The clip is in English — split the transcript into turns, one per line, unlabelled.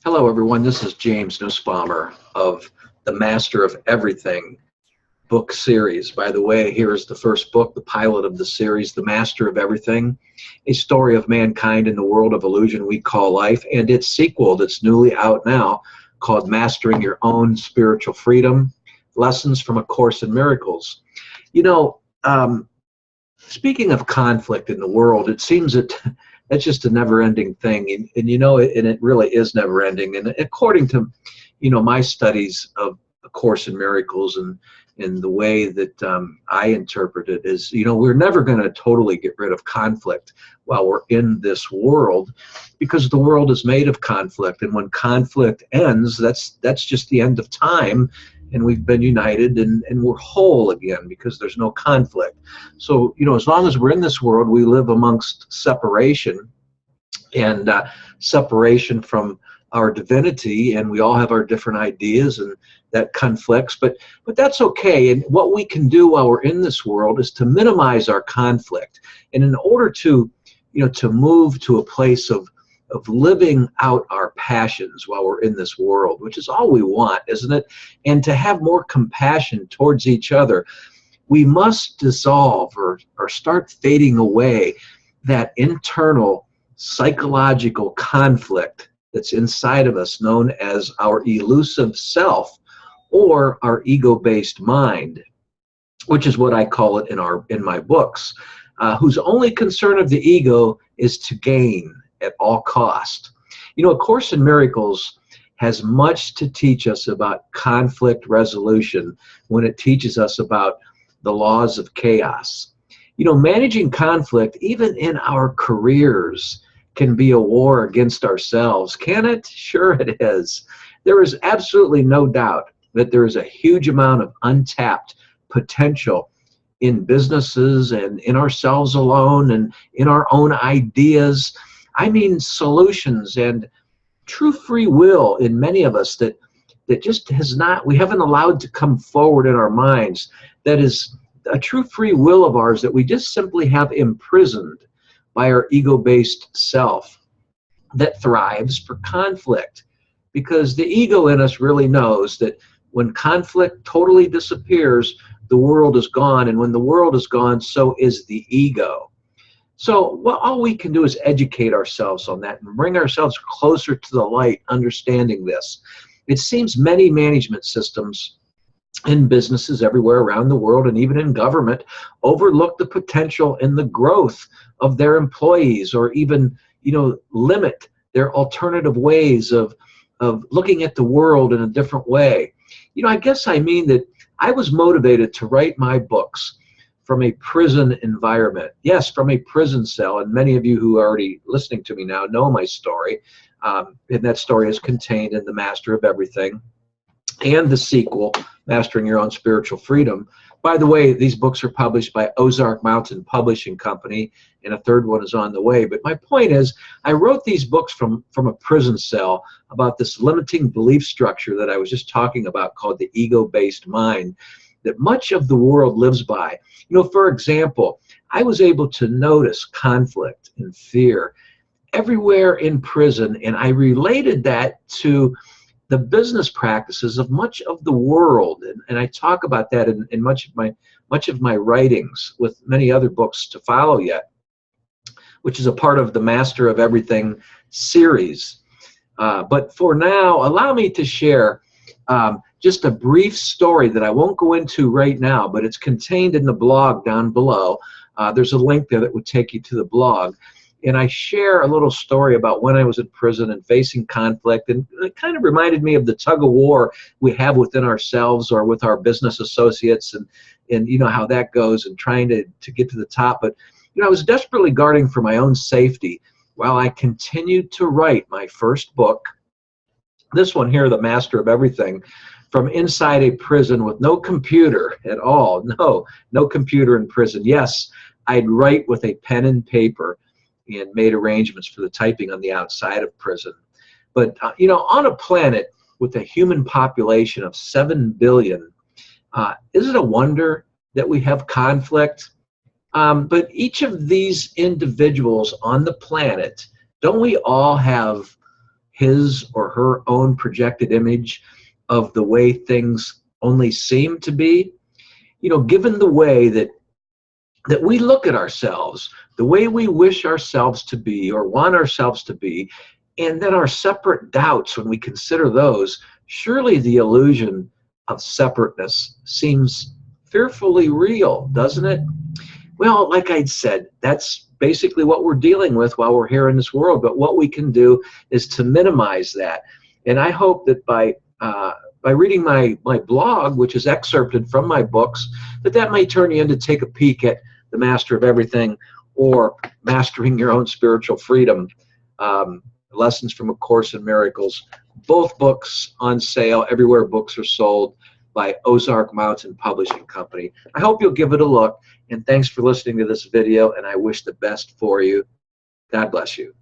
Hello, everyone. This is James Nussbaumer of the Master of Everything book series. By the way, here's the first book, the pilot of the series, The Master of Everything, a story of mankind in the world of illusion we call life, and its sequel that's newly out now called Mastering Your Own Spiritual Freedom, Lessons from A Course in Miracles. You know, speaking of conflict in the world, it seems that that's just a never-ending thing, and it really is never-ending. And according to, my studies of A Course in Miracles and the way that I interpret it is, we're never going to totally get rid of conflict while we're in this world, because the world is made of conflict, and when conflict ends, that's just the end of time, and we've been united and we're whole again because there's no conflict. So, as long as we're in this world, we live amongst separation and separation from our divinity, and we all have our different ideas, and that conflicts, but that's okay. And what we can do while we're in this world is to minimize our conflict. And in order to, to move to a place of living out our passions while we're in this world, which is all we want, isn't it? And to have more compassion towards each other, we must dissolve or start fading away that internal psychological conflict that's inside of us, known as our elusive self or our ego-based mind, which is what I call it in my books, whose only concern of the ego is to gain at all cost. A Course in Miracles has much to teach us about conflict resolution when it teaches us about the laws of chaos. Managing conflict, even in our careers, can be a war against ourselves. Can it? Sure it is. There is absolutely no doubt that there is a huge amount of untapped potential in businesses and in ourselves alone and in our own ideas. I mean, solutions and true free will in many of us that just we haven't allowed to come forward in our minds. That is a true free will of ours that we just simply have imprisoned by our ego-based self that thrives for conflict. Because the ego in us really knows that when conflict totally disappears, the world is gone, and when the world is gone, so is the ego. So all we can do is educate ourselves on that and bring ourselves closer to the light, understanding this. It seems many management systems in businesses everywhere around the world, and even in government, overlook the potential and the growth of their employees, or even, limit their alternative ways of looking at the world in a different way. I guess I mean that I was motivated to write my books from a prison environment. Yes, from a prison cell, and many of you who are already listening to me now know my story, and that story is contained in The Master of Everything and the sequel, Mastering Your Own Spiritual Freedom. By the way, these books are published by Ozark Mountain Publishing Company, and a third one is on the way. But my point is, I wrote these books from a prison cell about this limiting belief structure that I was just talking about, called the ego-based mind, that much of the world lives by. For example, I was able to notice conflict and fear everywhere in prison, and I related that to the business practices of much of the world, and I talk about that in much of my writings, with many other books to follow yet, which is a part of the Master of Everything series. But for now, allow me to share just a brief story that I won't go into right now, but it's contained in the blog down below. There's a link there that would take you to the blog. And I share a little story about when I was in prison and facing conflict, and it kind of reminded me of the tug of war we have within ourselves or with our business associates, and how that goes, and trying to get to the top. But I was desperately guarding for my own safety while I continued to write my first book, this one here, The Master of Everything, from inside a prison with no computer at all. No computer in prison. Yes, I'd write with a pen and paper, and made arrangements for the typing on the outside of prison. But, on a planet with a human population of 7 billion, is it a wonder that we have conflict? But each of these individuals on the planet, don't we all have his or her own projected image of the way things only seem to be. You know, given the way that we look at ourselves, the way we wish ourselves to be or want ourselves to be, and then our separate doubts when we consider those, surely the illusion of separateness seems fearfully real, doesn't it? Well, like I'd said, that's basically what we're dealing with while we're here in this world. But what we can do is to minimize that. And I hope that by reading my blog, which is excerpted from my books, that might turn you in to take a peek at The Master of Everything or Mastering Your Own Spiritual Freedom, Lessons from A Course in Miracles. Both books on sale everywhere books are sold by Ozark Mountain Publishing Company. I hope you'll give it a look, and thanks for listening to this video, and I wish the best for you. God bless you.